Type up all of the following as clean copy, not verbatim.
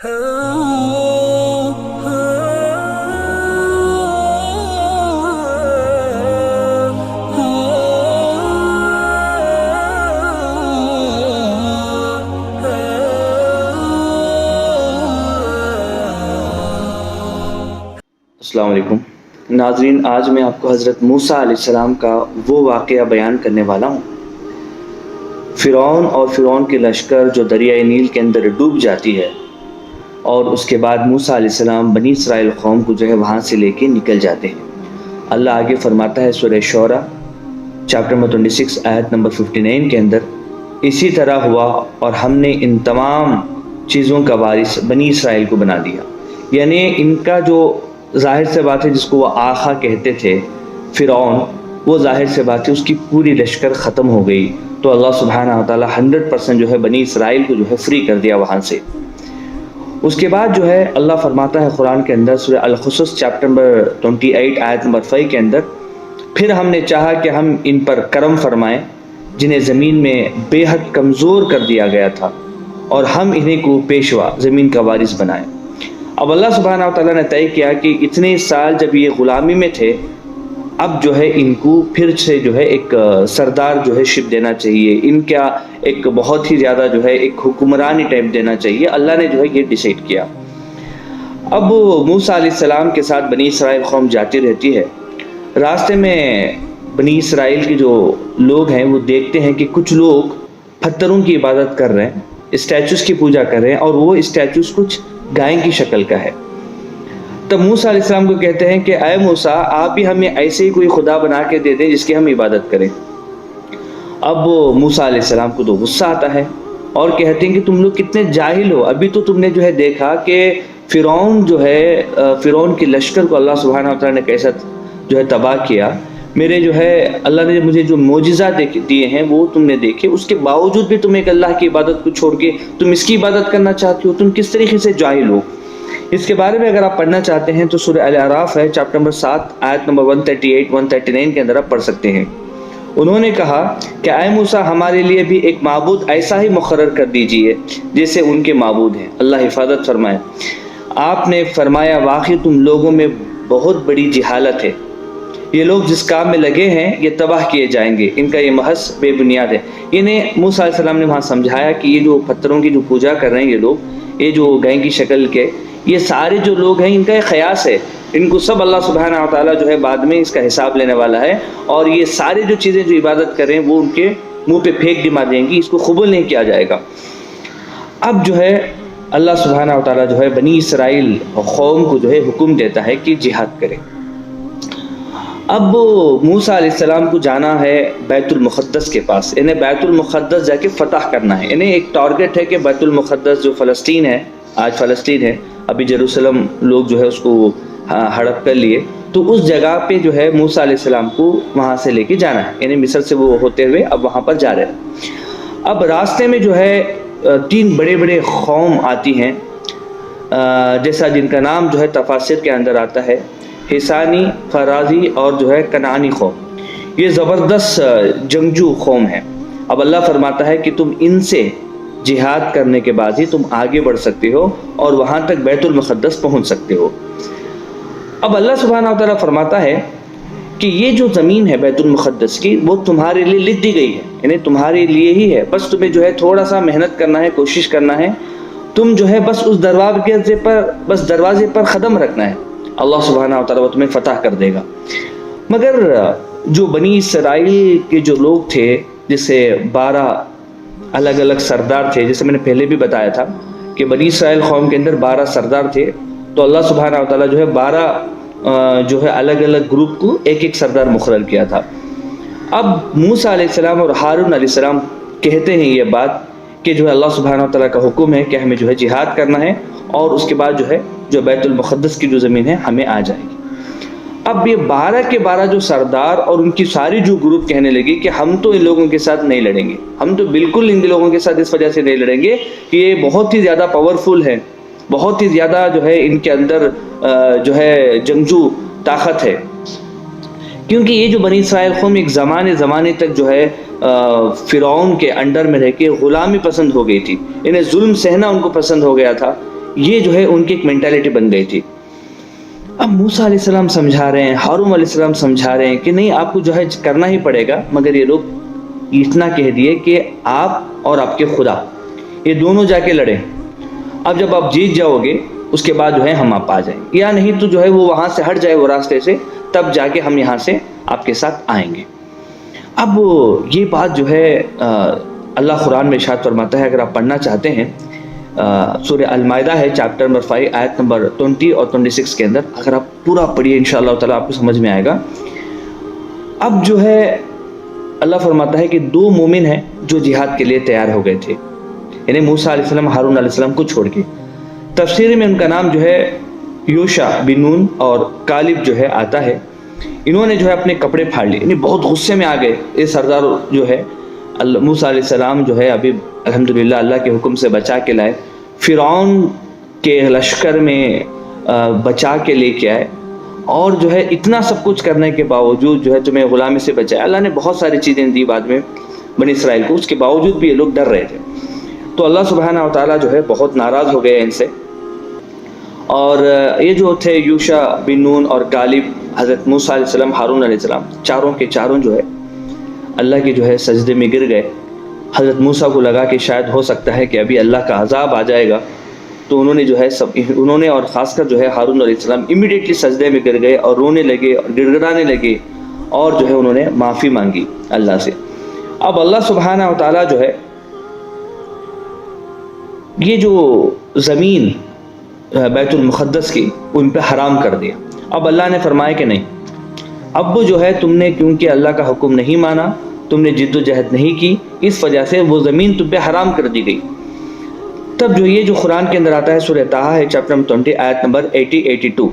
السلام علیکم ناظرین، آج میں آپ کو حضرت موسیٰ علیہ السلام کا وہ واقعہ بیان کرنے والا ہوں۔ فرعون اور فرعون کے لشکر جو دریائے نیل کے اندر ڈوب جاتی ہے، اور اس کے بعد موسیٰ علیہ السلام بنی اسرائیل قوم کو وہاں سے لے کے نکل جاتے ہیں۔ اللہ آگے فرماتا ہے سورہ شعراء چیپٹر نمبر 26 آیت نمبر 59 کے اندر، اسی طرح ہوا اور ہم نے ان تمام چیزوں کا وارث بنی اسرائیل کو بنا دیا۔ یعنی ان کا جو ظاہر سے بات ہے جس کو وہ آخا کہتے تھے فرعون، وہ ظاہر سے بات ہے اس کی پوری لشکر ختم ہو گئی، تو اللہ سبحانہ وتعالیٰ 100% بنی اسرائیل کو فری کر دیا وہاں سے۔ اس کے بعد اللہ فرماتا ہے قرآن کے اندر سورہ القصص چیپٹر نمبر 28 آیت نمبر 5 کے اندر، پھر ہم نے چاہا کہ ہم ان پر کرم فرمائیں جنہیں زمین میں بے حد کمزور کر دیا گیا تھا، اور ہم انہیں کو پیشوا زمین کا وارث بنائیں۔ اب اللہ سبحانہ وتعالیٰ نے طے کیا کہ اتنے سال جب یہ غلامی میں تھے، اب ان کو پھر سے ایک سردار شپ دینا چاہیے، ان کا ایک بہت ہی زیادہ ایک حکمرانی ٹائپ دینا چاہیے۔ اللہ نے یہ ڈیسائیڈ کیا۔ اب موسیٰ علیہ السلام کے ساتھ بنی اسرائیل قوم جاتی رہتی ہے۔ راستے میں بنی اسرائیل کے جو لوگ ہیں وہ دیکھتے ہیں کہ کچھ لوگ پتھروں کی عبادت کر رہے ہیں، اسٹیچوز کی پوجا کر رہے ہیں، اور وہ اسٹیچوز کچھ گائے کی شکل کا ہے۔ تب موسیٰ علیہ السلام کو کہتے ہیں کہ اے موسیٰ، آپ بھی ہمیں ایسے ہی کوئی خدا بنا کے دے دیں جس کی ہم عبادت کریں۔ اب موسیٰ علیہ السلام کو تو غصہ آتا ہے اور کہتے ہیں کہ تم لوگ کتنے جاہل ہو، ابھی تو تم نے دیکھا کہ فرعون فرعون کے لشکر کو اللہ سبحانہ وتعالیٰ نے کیسا تباہ کیا۔ میرے اللہ نے مجھے جو معجزات دیے ہیں وہ تم نے دیکھے، اس کے باوجود بھی تم ایک اللہ کی عبادت کو چھوڑ کے تم اس کی عبادت کرنا چاہتے ہو، تم کس طریقے سے جاہل ہو۔ اس کے بارے میں اگر آپ پڑھنا چاہتے ہیں تو سورہ الاعراف ہے چیپٹر نمبر 7 آیت نمبر 138 139 کے اندر آپ پڑھ سکتے ہیں۔ انہوں نے کہا کہ اے موسیٰ، ہمارے لیے بھی ایک معبود ایسا ہی مقرر کر دیجئے جیسے ان کے معبود ہیں۔ اللہ حفاظت فرمائے۔ آپ نے فرمایا واقعی تم لوگوں میں بہت بڑی جہالت ہے، یہ لوگ جس کام میں لگے ہیں یہ تباہ کیے جائیں گے، ان کا یہ محض بے بنیاد ہے۔ موسیٰ علیہ السلام نے وہاں سمجھایا کہ یہ جو پتھروں کی جو پوجا کر رہے ہیں یہ لوگ، یہ جو گائے کی شکل کے یہ سارے جو لوگ ہیں ان کا ایک خیاس ہے، ان کو سب اللہ سبحانہ وتعالیٰ بعد میں اس کا حساب لینے والا ہے، اور یہ سارے جو چیزیں جو عبادت کر رہے ہیں وہ ان کے منہ پہ پھینک دما دیں گی، اس کو قبول نہیں کیا جائے گا۔ اب اللہ سبحانہ وتعالیٰ بنی اسرائیل قوم کو حکم دیتا ہے کہ جہاد کرے۔ اب موسیٰ علیہ السلام کو جانا ہے بیت المقدس کے پاس، انہیں بیت المقدس جا کے فتح کرنا ہے۔ انہیں ایک ٹارگٹ ہے کہ بیت المقدس جو فلسطین ہے، آج فلسطین ہے، ابھی جیروسلم لوگ اس کو ہڑپ کر لیے، تو اس جگہ پہ موسیٰ علیہ السلام کو وہاں سے لے کے جانا ہے، یعنی مصر سے وہ ہوتے ہوئے اب وہاں پر جا رہے ہیں۔ اب راستے میں 3 بڑے بڑے قوم آتی ہیں، جیسا جن کا نام تفاسیر کے اندر آتا ہے، حسانی، فرازی اور کنعانی قوم۔ یہ زبردست جنگجو قوم ہے۔ اب اللہ فرماتا ہے کہ تم ان سے جہاد کرنے کے بعد ہی تم آگے بڑھ سکتے ہو اور وہاں تک بیت المقدس پہنچ سکتے ہو۔ اب اللہ سبحانہ وتعالیٰ فرماتا ہے کہ یہ جو زمین ہے بیت المقدس کی وہ تمہارے لیے لکھ دی گئی ہے، یعنی تمہارے لیے ہی ہے، بس تمہیں تھوڑا سا محنت کرنا ہے، کوشش کرنا ہے، تم بس اس دروازے پر قدم رکھنا ہے، اللہ سبحانہ وتعالیٰ تمہیں فتح کر دے گا۔ مگر جو بنی اسرائیل کے جو لوگ تھے، جسے 12 الگ الگ سردار تھے، جیسے میں نے پہلے بھی بتایا تھا کہ بنی اسرائیل قوم کے اندر 12 سردار تھے، تو اللہ سبحانہ وتعالیٰ 12 الگ الگ گروپ کو ایک ایک سردار مقرر کیا تھا۔ اب موسیٰ علیہ السلام اور ہارون علیہ السلام کہتے ہیں یہ بات کہ اللہ سبحانہ وتعالیٰ کا حکم ہے کہ ہمیں جہاد کرنا ہے، اور اس کے بعد جو بیت المقدس کی جو زمین ہے ہمیں آ جائے گی۔ اب یہ 12 کے 12 جو سردار اور ان کی ساری جو گروپ کہنے لگی کہ ہم تو ان لوگوں کے ساتھ نہیں لڑیں گے، ہم تو بالکل ان لوگوں کے ساتھ اس وجہ سے نہیں لڑیں گے کہ یہ بہت ہی زیادہ پاورفل ہے، بہت ہی زیادہ ان کے اندر جنگجو طاقت ہے۔ کیونکہ یہ جو بنی اسرائیل قوم ایک زمانے تک فرعون کے انڈر میں رہ کے غلامی پسند ہو گئی تھی، انہیں ظلم سہنا ان کو پسند ہو گیا تھا، یہ جو ہے ان کی ایک مینٹالٹی بن گئی تھی۔ اب موسیٰ علیہ السلام سمجھا رہے ہیں، ہارون علیہ السلام سمجھا رہے ہیں کہ نہیں، آپ کو جو ہے کرنا ہی پڑے گا، مگر یہ لوگ اتنا کہہ دیے کہ آپ اور آپ کے خدا یہ دونوں جا کے لڑیں، اب جب آپ جیت جاؤ گے اس کے بعد جو ہے ہم آپ آ جائیں، یا نہیں تو جو ہے وہ وہاں سے ہٹ جائے وہ راستے سے، تب جا کے ہم یہاں سے آپ کے ساتھ آئیں گے۔ اب یہ بات جو ہے اللہ قرآن میں ارشاد فرماتا ہے، اگر آپ پڑھنا چاہتے ہیں سورہ المائدہ ہے چیپٹر نمبر 5 آیت نمبر 20 اور 26 کے اندر، اگر آپ پورا پڑھیے انشاءاللہ تعالیٰ آپ کو سمجھ میں آئے گا۔ اب جو ہے اللہ فرماتا ہے کہ 2 مومن ہیں جو جہاد کے لیے تیار ہو گئے تھے، یعنی موسیٰ علیہ السلام ہارون علیہ السلام کو چھوڑ کے۔ تفسیر میں ان کا نام جو ہے یوشع بن نون اور کالب جو ہے آتا ہے۔ انہوں نے جو ہے اپنے کپڑے پھاڑ لیے، یعنی بہت غصے میں آ گئے۔ یہ سردار جو ہے موسیٰ علیہ السلام جو ہے ابھی الحمدللہ اللہ کے حکم سے بچا کے لائے، فرعون کے لشکر میں بچا کے لے کے آئے، اور جو ہے اتنا سب کچھ کرنے کے باوجود جو ہے تمہیں غلامی سے بچایا۔ اللہ نے بہت ساری چیزیں دی بعد میں بنی اسرائیل کو، اس کے باوجود بھی یہ لوگ ڈر رہے تھے۔ تو اللہ سبحانہ و تعالیٰ جو ہے بہت ناراض ہو گئے ان سے، اور یہ جو تھے یوشع بن نون اور کالب، حضرت موسیٰ علیہ السلام، ہارون علیہ السلام، چاروں کے چاروں جو ہے اللہ کے جو ہے سجدے میں گر گئے۔ حضرت موسیٰ کو لگا کہ شاید ہو سکتا ہے کہ ابھی اللہ کا عذاب آ جائے گا، تو انہوں نے جو ہے انہوں نے اور خاص کر جو ہے ہارون علیہ السلام امیڈیٹلی سجدے میں گر گئے اور رونے لگے اور گڑ گڑانے لگے، اور جو ہے انہوں نے معافی مانگی اللہ سے۔ اب اللہ سبحانہ و تعالیٰ جو ہے یہ جو زمین بیت المقدس کی ان پہ حرام کر دیا۔ اب اللہ نے فرمایا کہ نہیں، اب جو ہے تم نے کیونکہ اللہ کا حکم نہیں مانا، تم نے جد و جہد نہیں کی، اس وجہ سے وہ زمین تم پہ حرام کر دی گئی۔ تب جو یہ جو قرآن کے اندر آتا ہے سورہ طٰہٰ ہے چیپٹر 20 آیت نمبر 80-82،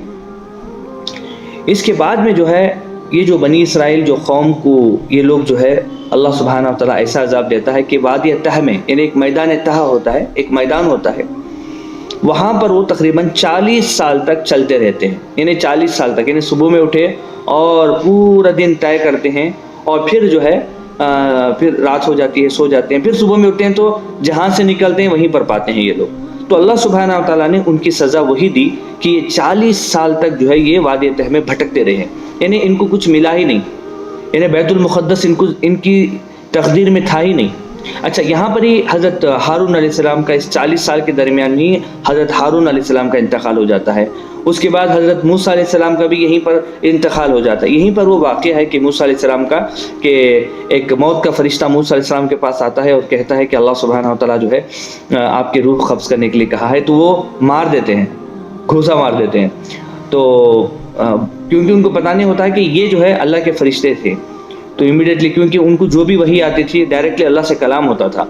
اس کے بعد میں جو ہے یہ جو بنی اسرائیل جو قوم کو یہ لوگ جو ہے اللہ سبحانہ و تعالیٰ ایسا عذاب دیتا ہے کہ وادی تہ میں، یعنی ایک میدان تہ ہوتا ہے، ایک میدان ہوتا ہے، وہاں پر وہ تقریباً 40 سال تک چلتے رہتے ہیں، یعنی 40 سال تک، یعنی صبح میں اٹھے اور پورا دن طے کرتے ہیں، اور پھر جو ہے پھر رات ہو جاتی ہے، سو جاتے ہیں، پھر صبح میں اٹھتے ہیں تو جہاں سے نکلتے ہیں وہیں پر پاتے ہیں یہ لوگ۔ تو اللہ سبحانہ و تعالیٰ نے ان کی سزا وہی دی کہ یہ 40 سال تک جو ہے یہ وادی تہ میں بھٹکتے رہے، یعنی ان کو کچھ ملا ہی نہیں، یعنی بیت المقدس ان کی تقدیر میں تھا ہی نہیں۔ اچھا، یہاں پر ہی حضرت ہارون علیہ السلام کا اس 40 سال کے درمیان ہی حضرت ہارون علیہ السلام کا انتقال ہو جاتا ہے، اس کے بعد حضرت موسیٰ علیہ السلام کا بھی یہیں پر انتقال ہو جاتا ہے۔ یہیں پر وہ واقعہ ہے کہ موسیٰ علیہ السلام کا کہ ایک موت کا فرشتہ موسیٰ علیہ السلام کے پاس آتا ہے اور کہتا ہے کہ اللہ سبحانہ و تعالیٰ جو ہے آپ کی روح قبض کرنے کے لیے کہا ہے، تو وہ مار دیتے ہیں، گھوسا مار دیتے ہیں، تو کیونکہ ان کو پتہ نہیں ہوتا ہے کہ یہ جو ہے اللہ کے فرشتے تھے، تو امیڈیٹلی کیونکہ ان کو جو بھی وحی آتی تھی ڈائریکٹلی اللہ سے کلام ہوتا تھا،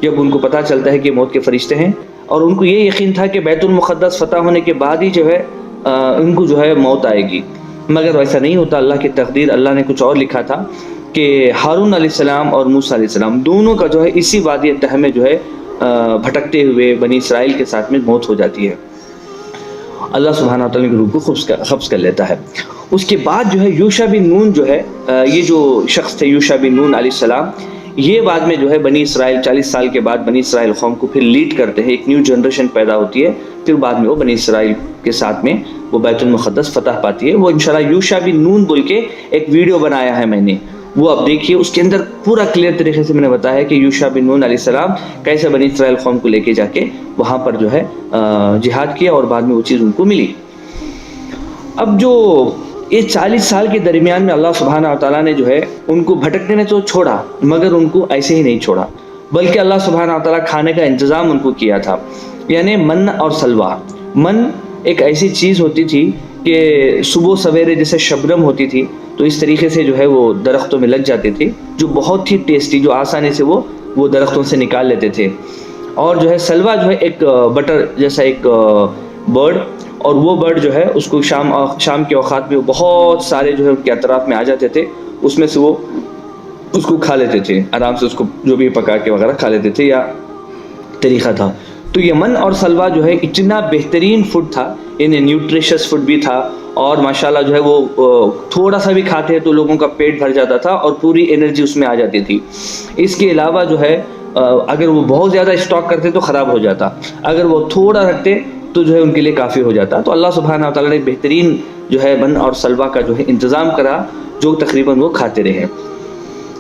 جب ان کو پتہ چلتا ہے کہ موت کے فرشتے ہیں، اور ان کو یہ یقین تھا کہ بیت المقدس فتح ہونے کے بعد ہی جو ہے ان کو جو ہے موت آئے گی، مگر ویسا نہیں ہوتا۔ اللہ کی تقدیر، اللہ نے کچھ اور لکھا تھا کہ ہارون علیہ السلام اور موسیٰ علیہ السلام دونوں کا جو ہے اسی وادی تہ میں جو ہے بھٹکتے ہوئے بنی اسرائیل کے ساتھ میں موت ہو جاتی ہے، اللہ سبحانہ وتعالیٰ کی روح کو قبض کر لیتا ہے۔ اس کے بعد جو ہے یوشع بن نون جو ہے، یہ جو شخص تھے یوشع بن نون علیہ السلام، یہ بعد میں جو ہے بنی اسرائیل 40 سال کے بعد بنی اسرائیل قوم کو پھر لیڈ کرتے ہیں، ایک نیو جنریشن پیدا ہوتی ہے، پھر بعد میں وہ بنی اسرائیل کے ساتھ میں وہ بیت المقدس فتح پاتی ہے۔ وہ انشاءاللہ یوشع بن نون بول کے ایک ویڈیو بنایا ہے میں نے، وہ اب دیکھیے، اس کے اندر پورا کلیئر طریقے سے میں نے بتایا ہے کہ یوشع بن نون علیہ السلام کیسے بنی اسرائیل قوم کو لے کے جا کے وہاں پر جو ہے جہاد کیا، اور بعد میں وہ چیز ان کو ملی۔ اب جو یہ 40 سال کے درمیان میں اللہ سبحانہ و تعالیٰ نے جو ہے ان کو بھٹکنے میں تو چھوڑا، مگر ان کو ایسے ہی نہیں چھوڑا، بلکہ اللہ سبحانہ و تعالیٰ کھانے کا انتظام ان کو کیا تھا، یعنی من اور سلوہ۔ من ایک ایسی چیز ہوتی تھی کہ صبح سویرے جیسے شبنم ہوتی تھی، تو اس طریقے سے جو ہے وہ درختوں میں لگ جاتے تھے، جو بہت ہی ٹیسٹی، جو آسانی سے وہ درختوں سے نکال لیتے تھے۔ اور جو ہے سلوہ جو ہے ایک بٹر جیسا ایک برڈ، اور وہ برڈ جو ہے اس کو شام کے اوقات میں وہ بہت سارے جو ہے ان کے اطراف میں آ جاتے تھے، اس میں سے وہ اس کو کھا لیتے تھے آرام سے، اس کو جو بھی پکا کے وغیرہ کھا لیتے تھے، یا طریقہ تھا۔ تو یہ من اور سلوہ جو ہے اتنا بہترین فوڈ تھا، یعنی نیوٹریشس فوڈ بھی تھا، اور ماشاءاللہ جو ہے وہ تھوڑا سا بھی کھاتے تو لوگوں کا پیٹ بھر جاتا تھا اور پوری انرجی اس میں آ جاتی تھی۔ اس کے علاوہ جو ہے اگر وہ بہت زیادہ اسٹاک کرتے تو خراب ہو جاتا، اگر وہ تھوڑا رکھتے تو جو ہے ان کے لیے کافی ہو جاتا. تو اللہ سبحانہ وتعالیٰ نے بہترین جو ہے بن اور سلوا کا جو ہے انتظام کرا جو تقریباً وہ کھاتے رہے.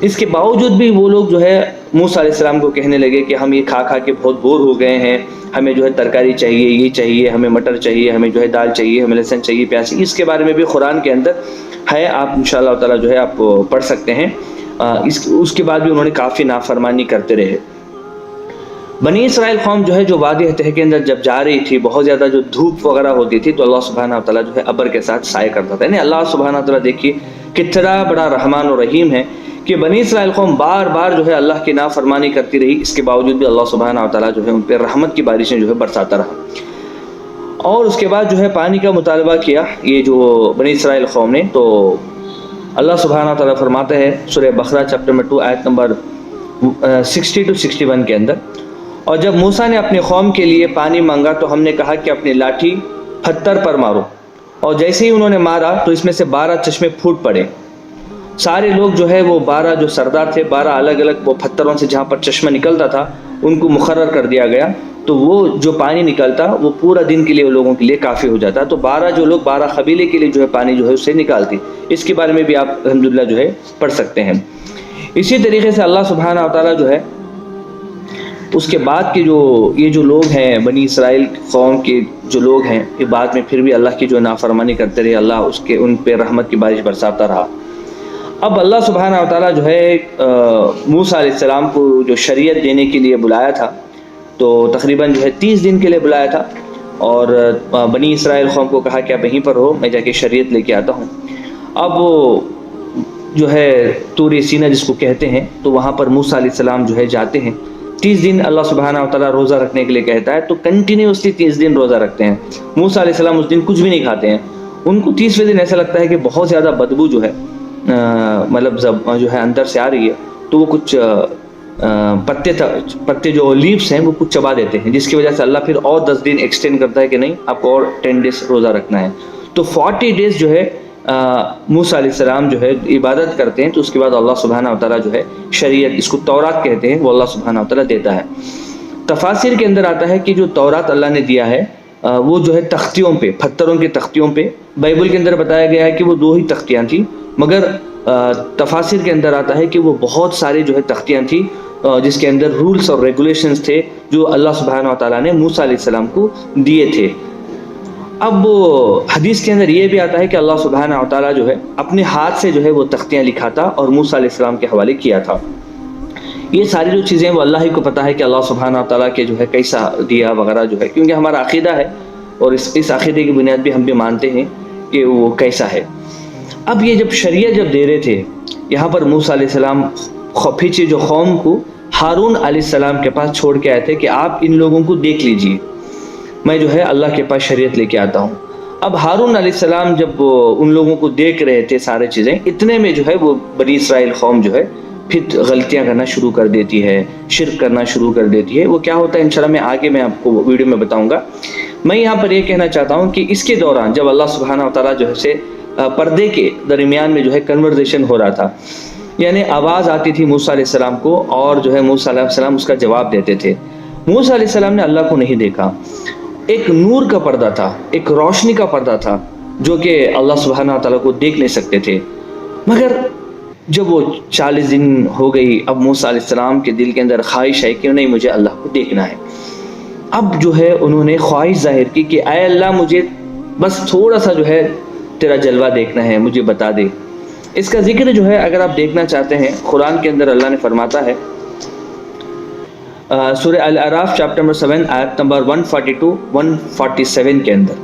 اس کے باوجود بھی وہ لوگ جو ہے موسیٰ علیہ السلام کو کہنے لگے کہ ہم یہ کھا کھا کے بہت بور ہو گئے ہیں, ہمیں جو ہے ترکاری چاہیے, یہ چاہیے, ہمیں مٹر چاہیے, ہمیں جو ہے دال چاہیے, ہمیں لہسن چاہیے, پیاز چاہیے. اس کے بارے میں بھی قرآن کے اندر ہے, آپ انشاءاللہ تعالیٰ جو ہے آپ پڑھ سکتے ہیں. اس کے بعد بھی انہوں نے کافی نافرمانی کرتے رہے. بنی اسرائیل قوم جو ہے جو وادی تہ کے اندر جب جا رہی تھی, بہت زیادہ جو دھوپ وغیرہ ہوتی تھی, تو اللہ سبحانہ وتعالیٰ جو ہے ابر کے ساتھ سائے کرتا تھا. یعنی اللہ سبحانہ وتعالیٰ دیکھیے کتنا بڑا رحمان و رحیم ہے کہ بنی اسرائیل قوم بار بار جو ہے اللہ کی نافرمانی کرتی رہی, اس کے باوجود بھی اللہ سبحانہ وتعالیٰ جو ہے ان پہ رحمت کی بارشیں جو ہے برساتا رہا. اور اس کے بعد جو ہے پانی کا مطالبہ کیا یہ جو بنی اسرائیل قوم نے, تو اللہ سبحانہ وتعالیٰ فرماتے ہیں سورہ بقرہ چیپٹر نمبر 2 آیت نمبر 60 to 61 کے اندر, اور جب موسیٰ نے اپنی قوم کے لیے پانی مانگا تو ہم نے کہا کہ اپنی لاٹھی پتھر پر مارو, اور جیسے ہی انہوں نے مارا تو اس میں سے 12 چشمے پھوٹ پڑے. سارے لوگ جو ہے وہ 12 جو سردار تھے, 12 الگ الگ وہ پتھروں سے جہاں پر چشمہ نکلتا تھا ان کو مقرر کر دیا گیا, تو وہ جو پانی نکلتا وہ پورا دن کے لیے لوگوں کے لیے کافی ہو جاتا. تو 12 جو لوگ 12 قبیلے کے لیے جو ہے پانی جو ہے اسے نکالتی. اس کے بارے میں بھی آپ الحمدللہ جو ہے پڑھ سکتے ہیں. اسی طریقے سے اللہ سبحانہ وتعالیٰ جو ہے اس کے بعد کے یہ جو لوگ ہیں بنی اسرائیل قوم کے جو لوگ ہیں, یہ بعد میں پھر بھی اللہ کی جو نافرمانی کرتے رہے, اللہ ان پہ رحمت کی بارش برساتا رہا. اب اللہ سبحانہ وتعالیٰ جو ہے موسیٰ علیہ السلام کو جو شریعت دینے کے لیے بلایا تھا, تو تقریباً جو ہے 30 دن کے لیے بلایا تھا, اور بنی اسرائیل قوم کو کہا کہ آپ یہیں پر ہو, میں جا کے شریعت لے کے آتا ہوں. اب وہ جو ہے طور سینہ جس کو کہتے ہیں, تو وہاں پر موسیٰ علیہ السلام جو ہے جاتے ہیں. 30 دن اللہ سبحانہ وتعالیٰ روزہ رکھنے کے لیے کہتا ہے, تو کنٹینیوسلی 30 دن روزہ رکھتے ہیں. موسیٰ علیہ السلام اس دن کچھ بھی نہیں کھاتے ہیں. ان کو 30ویں دن ایسا لگتا ہے کہ بہت زیادہ بدبو جو ہے مطلب جو ہے اندر سے آ رہی ہے, تو وہ کچھ پتے جو لیوس ہیں وہ کچھ چبا دیتے ہیں, جس کی وجہ سے اللہ پھر اور 10 دن ایکسٹینڈ کرتا ہے کہ نہیں آپ کو اور 10 ڈیز روزہ رکھنا ہے. تو 40 ڈیز جو ہے موسیٰ علیہ السلام جو ہے عبادت کرتے ہیں. تو اس کے بعد اللہ سبحانہ وتعالیٰ جو ہے شریعت, اس کو تورات کہتے ہیں, وہ اللہ سبحانہ وتعالیٰ دیتا ہے. تفاسیر کے اندر آتا ہے کہ جو تورات اللہ نے دیا ہے وہ جو ہے تختیوں پہ, پتھروں کے تختیوں پہ. بائبل کے اندر بتایا گیا ہے کہ وہ 2 ہی تختیاں تھیں, مگر تفاسیر کے اندر آتا ہے کہ وہ بہت سارے جو ہے تختیاں تھیں جس کے اندر رولز اور ریگولیشنز تھے جو اللہ سبحانہ وتعالیٰ نے موسیٰ علیہ السلام کو دیے تھے. اب حدیث کے اندر یہ بھی آتا ہے کہ اللہ سبحانہ وتعالیٰ جو ہے اپنے ہاتھ سے جو ہے وہ تختیاں لکھا تھا اور موسیٰ علیہ السلام کے حوالے کیا تھا. یہ ساری جو چیزیں وہ اللہ ہی کو پتہ ہے کہ اللہ سبحانہ وتعالیٰ کے جو ہے کیسا دیا وغیرہ جو ہے, کیونکہ ہمارا عقیدہ ہے اور اس عقیدے کی بنیاد بھی ہم بھی مانتے ہیں کہ وہ کیسا ہے. اب یہ جب شریعت جب دے رہے تھے یہاں پر موسیٰ علیہ السلام پیچھے جو قوم کو ہارون علیہ السلام کے پاس چھوڑ کے آئے تھے کہ آپ ان لوگوں کو دیکھ لیجئے, میں جو ہے اللہ کے پاس شریعت لے کے آتا ہوں. اب ہارون علیہ السلام جب ان لوگوں کو دیکھ رہے تھے سارے چیزیں, اتنے میں جو ہے وہ بنی اسرائیل قوم جو ہے پھر غلطیاں کرنا شروع کر دیتی ہے, شرک کرنا شروع کر دیتی ہے. وہ کیا ہوتا ہے انشاءاللہ میں آگے میں آپ کو ویڈیو میں بتاؤں گا. میں یہاں پر یہ کہنا چاہتا ہوں کہ اس کے دوران جب اللہ سبحانہ وتعالیٰ جو ہے پردے کے درمیان میں جو ہے کنورزیشن ہو رہا تھا, یعنی آواز آتی تھی موسیٰ علیہ السلام کو, اور جو ہے موسیٰ علیہ السلام اس کا جواب دیتے تھے. موسیٰ علیہ السلام نے اللہ کو نہیں دیکھا. ایک نور کا پردہ تھا, ایک روشنی کا پردہ تھا جو کہ اللہ سبحانہ وتعالیٰ کو دیکھ نہیں سکتے تھے. مگر جب وہ 40 دن ہو گئی, اب موسیٰ علیہ السلام کے دل کے اندر خواہش ہے کہ نہیں مجھے اللہ کو دیکھنا ہے. اب جو ہے انہوں نے خواہش ظاہر کی کہ اے اللہ مجھے بس تھوڑا سا جو ہے تیرا جلوہ دیکھنا ہے, مجھے بتا دے. اس کا ذکر جو ہے اگر آپ دیکھنا چاہتے ہیں قرآن کے اندر اللہ نے فرماتا ہے سورہ الاعراف چیپٹر نمبر 7 آیت نمبر 142-147 کے اندر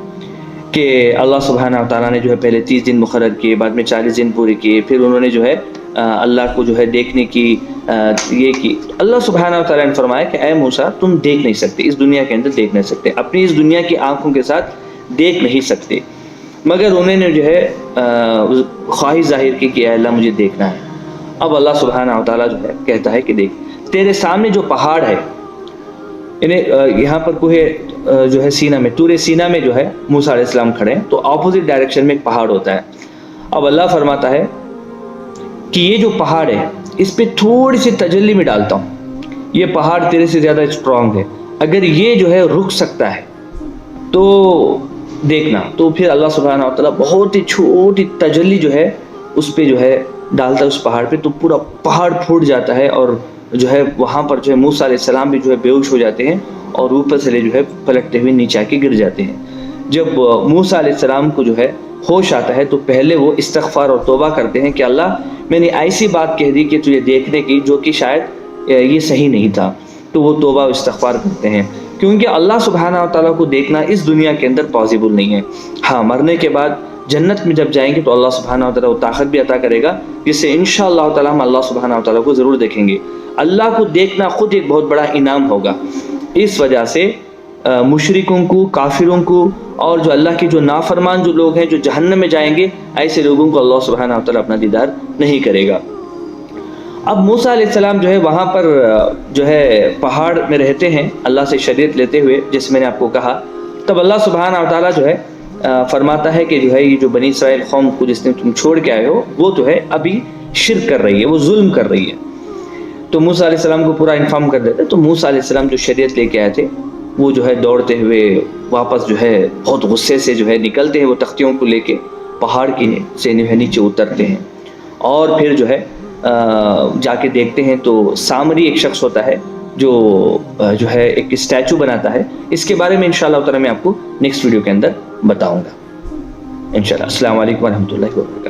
کہ اللہ سبحانہ وتعالیٰ نے جو ہے پہلے 30 دن مقرر کیے, بعد میں 40 دن پورے کیے, پھر انہوں نے جو ہے اللہ کو جو ہے دیکھنے کی یہ کی. اللہ سبحانہ وتعالیٰ نے فرمایا کہ اے موسیٰ تم دیکھ نہیں سکتے, اس دنیا کے اندر دیکھ نہیں سکتے, اپنی اس دنیا کی آنکھوں کے ساتھ دیکھ نہیں سکتے. مگر انہوں نے جو ہے خواہش ظاہر کی کہ اے اللہ مجھے دیکھنا ہے. اب اللہ سبحانہ وتعالیٰ جو ہے کہتا ہے کہ دیکھ تیرے سامنے جو پہاڑ ہے, یعنی یہاں پر کوہ جو ہے سینا میں, طور سینا میں جو ہے موسیٰ علیہ السلام کھڑے ہیں, تو اپوزٹ ڈائریکشن میں ایک پہاڑ ہوتا ہے. اب اللہ فرماتا ہے کہ یہ جو پہاڑ ہے اس پہ تھوڑی سی تجلی میں ڈالتا ہوں, یہ پہاڑ تیرے سے زیادہ اسٹرانگ ہے, اگر یہ جو ہے رک سکتا ہے تو دیکھنا تو پھر اللہ سبحانہ و تعالیٰ بہت ہی چھوٹی تجلی جو ہے اس پہ جو ہے ڈالتا ہے اس پہاڑ پہ، تو پورا پہاڑ پھوٹ جاتا ہے، اور جو ہے وہاں پر جو ہے موسیٰ علیہ السلام بھی جو ہے بے ہوش ہو جاتے ہیں اور اوپر سے جو ہے پلٹتے ہوئے نیچے آ کے گر جاتے ہیں۔ جب موسیٰ علیہ السلام کو جو ہے ہوش آتا ہے تو پہلے وہ استغفار اور توبہ کرتے ہیں کہ اللہ میں نے ایسی بات کہہ دی کہ تجھے دیکھنے کی جو کہ شاید یہ صحیح نہیں تھا، تو وہ توبہ و استغفار کرتے ہیں، کیونکہ اللہ سبحانہ و تعالیٰ کو دیکھنا اس دنیا کے اندر پاسبل نہیں ہے۔ ہاں مرنے کے بعد جنت میں جب جائیں گے تو اللہ سبحانہ و تعالیٰ وہ طاقت بھی عطا کرے گا جس سے انشاءاللہ تعالیٰ ہم اللہ سبحانہ و تعالیٰ کو ضرور دیکھیں گے۔ اللہ کو دیکھنا خود ایک بہت بڑا انعام ہوگا، اس وجہ سے مشرکوں کو، کافروں کو، اور جو اللہ کے جو نافرمان جو لوگ ہیں جو جہنم میں جائیں گے، ایسے لوگوں کو اللہ سبحانہ و تعالیٰ اپنا دیدار نہیں کرے گا۔ اب موسیٰ علیہ السلام جو ہے وہاں پر جو ہے پہاڑ میں رہتے ہیں اللہ سے شریعت لیتے ہوئے، جس میں نے آپ کو کہا، تب اللہ سبحانہ و تعالیٰ جو ہے فرماتا ہے کہ جو ہے یہ جو بنی اسرائیل قوم کو جس نے تم چھوڑ کے آئے ہو وہ تو ہے ابھی شرک کر رہی ہے، وہ ظلم کر رہی ہے۔ تو موسیٰ علیہ السلام کو پورا انفارم کر دیتے، تو موسیٰ علیہ السلام جو شریعت لے کے آئے تھے وہ جو ہے دوڑتے ہوئے واپس جو ہے بہت غصے سے جو ہے نکلتے ہیں، وہ تختیوں کو لے کے پہاڑ کی سے نیچے اترتے ہیں، اور پھر جو ہے جا کے دیکھتے ہیں تو سامری ایک شخص ہوتا ہے جو ہے ایک اسٹیچو بناتا ہے۔ اس کے بارے میں انشاءاللہ تعالیٰ میں آپ کو نیکسٹ ویڈیو کے اندر بتاؤں گا انشاءاللہ۔ السلام علیکم ورحمۃ اللہ وبرکاتہ۔